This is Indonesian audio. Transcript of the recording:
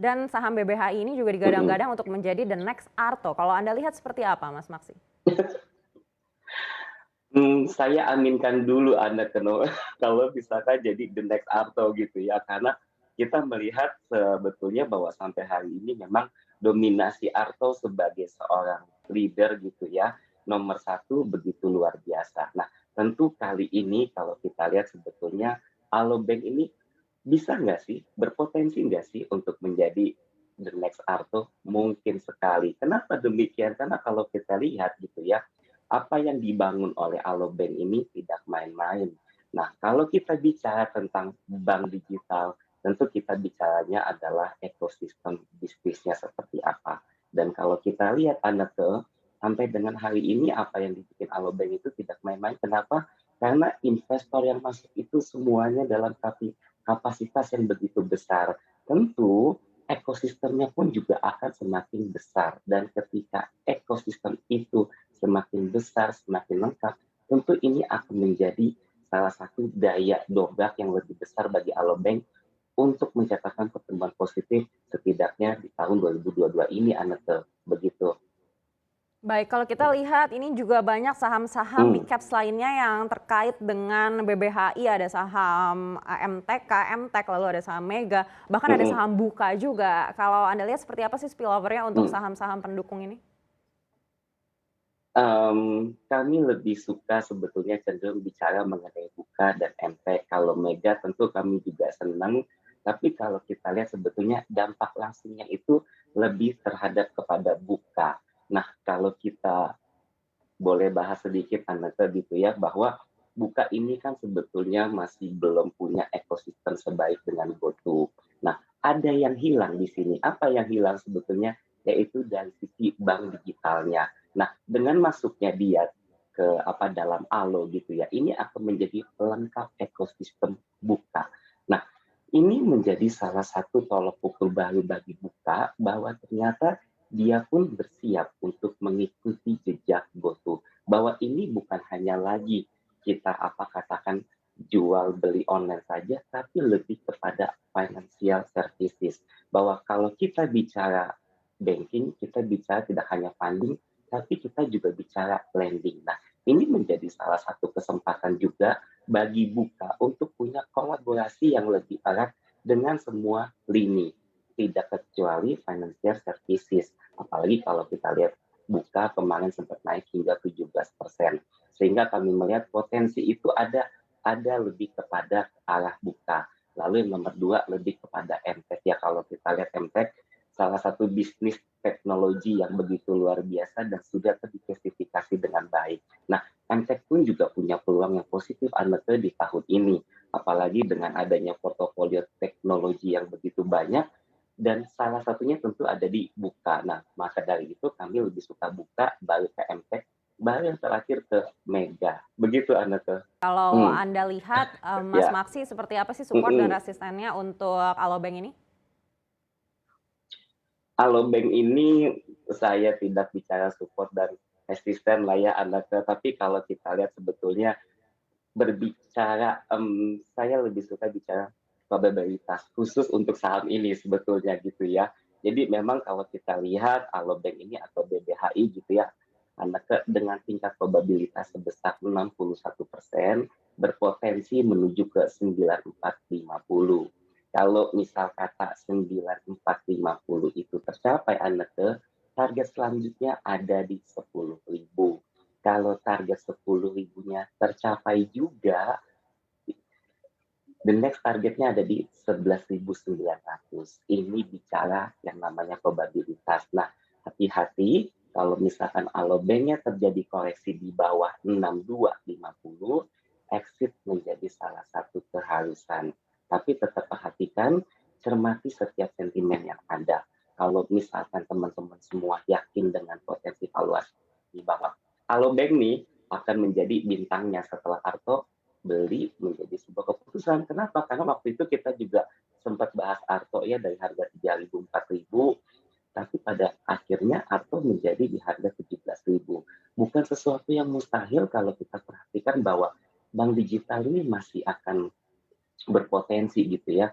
dan saham BBHI ini juga Mhm. digadang-gadang untuk menjadi the next Arto. Kalau Anda lihat seperti apa, Mas Maksi? Saya aminkan dulu Anda kalau misalkan jadi the next Arto gitu ya, karena kita melihat sebetulnya bahwa sampai hari ini memang dominasi Arto sebagai seorang leader gitu ya, nomor satu begitu luar biasa. Nah, tentu kali ini kalau kita lihat sebetulnya Alobank ini bisa nggak sih, berpotensi nggak sih untuk menjadi the next Arto? Mungkin sekali. Kenapa demikian? Karena kalau kita lihat gitu ya, apa yang dibangun oleh Alobank ini tidak main-main. Nah, kalau kita bicara tentang bank digital, tentu kita bicaranya adalah ekosistem bisnisnya seperti apa. Dan kalau kita lihat Anneke, sampai dengan hari ini apa yang dibikin Alobank itu tidak main-main. Kenapa? Karena investor yang masuk itu semuanya dalam kapasitas yang begitu besar. Tentu ekosistemnya pun juga akan semakin besar. Dan ketika ekosistem itu semakin besar, semakin lengkap, tentu ini akan menjadi salah satu daya dobrak yang lebih besar bagi Alobank untuk mencatatkan pertumbuhan positif setidaknya di tahun 2022 ini, Anneke. Begitu. Baik, kalau kita lihat ini juga banyak saham-saham big Hmm, caps lainnya yang terkait dengan BBHI, ada saham MTK, MTEK, lalu ada saham Mega, bahkan ada hmm, saham Buka juga. Kalau Anda lihat seperti apa sih spillover-nya untuk hmm. saham-saham pendukung ini? Kami lebih suka sebetulnya cenderung bicara mengenai Buka dan MT. Kalau Mega tentu kami juga senang, tapi kalau kita lihat sebetulnya dampak langsungnya itu lebih terhadap kepada Buka. Nah, kalau kita boleh bahas sedikit Anneke gitu ya, bahwa Buka ini kan sebetulnya masih belum punya ekosistem sebaik dengan GoTo. Nah, ada yang hilang di sini. Apa yang hilang sebetulnya? Yaitu dari sisi bank digitalnya. Nah, dengan masuknya dia ke dalam Alo gitu ya, ini akan menjadi pelengkap ekosistem Buka. Nah, ini menjadi salah satu tolok ukur baru bagi Buka bahwa ternyata dia pun bersiap untuk mengikuti jejak GoTo. Bahwa ini bukan hanya lagi kita katakan jual beli online saja, tapi lebih kepada financial services. Bahwa kalau kita bicara banking, kita bicara tidak hanya funding, tapi kita juga bicara lending. Nah, ini menjadi salah satu kesempatan juga bagi Buka untuk punya kolaborasi yang lebih erat dengan semua lini, tidak kecuali financial services. Apalagi kalau kita lihat Buka kemarin sempat naik hingga 17%. Sehingga kami melihat potensi itu ada lebih kepada arah Buka. Lalu yang nomor dua lebih kepada MTech ya, kalau kita lihat MTech salah satu bisnis teknologi yang begitu luar biasa dan sudah terdiversifikasi dengan baik. Nah, MTech pun juga punya peluang yang positif Anneke di tahun ini, apalagi dengan adanya portofolio teknologi yang begitu banyak dan salah satunya tentu ada di Buka. Nah, maka dari itu kami lebih suka Buka, baru ke MTech, baru yang terakhir ke Mega. Begitu Anneke. Kalau Hmm, Anda lihat, Mas ya. Maksi seperti apa sih support dan Mm-mm. resistennya untuk Alobank ini? Alobank ini saya tidak bicara support dan resisten lah ya Anneke, tapi kalau kita lihat sebetulnya berbicara, saya lebih suka bicara probabilitas khusus untuk saham ini sebetulnya gitu ya. Jadi memang kalau kita lihat Alobank ini atau BBHI gitu ya, Anneke dengan tingkat probabilitas sebesar 61% berpotensi menuju ke 9450. Kalau misal kata 9450 itu tercapai Anneke, target selanjutnya ada di 10.000. Kalau target 10 ribunya tercapai juga, the next targetnya ada di 11.900. Ini bicara yang namanya probabilitas. Nah, hati-hati kalau misalkan alobanknya terjadi koreksi di bawah 6250, exit menjadi salah satu keharusan. Tapi tetap perhatikan, cermati setiap sentimen yang ada. Kalau misalkan teman-teman semua yakin dengan potensi valuasi bahwa alobank nih akan menjadi bintangnya setelah Arto, beli menjadi sebuah keputusan. Kenapa? Karena waktu itu kita juga sempat bahas Arto ya dari harga 3.000 4.000, tapi pada akhirnya Arto menjadi di harga 17.000. Bukan sesuatu yang mustahil kalau kita perhatikan bahwa bank digital ini masih akan berpotensi gitu ya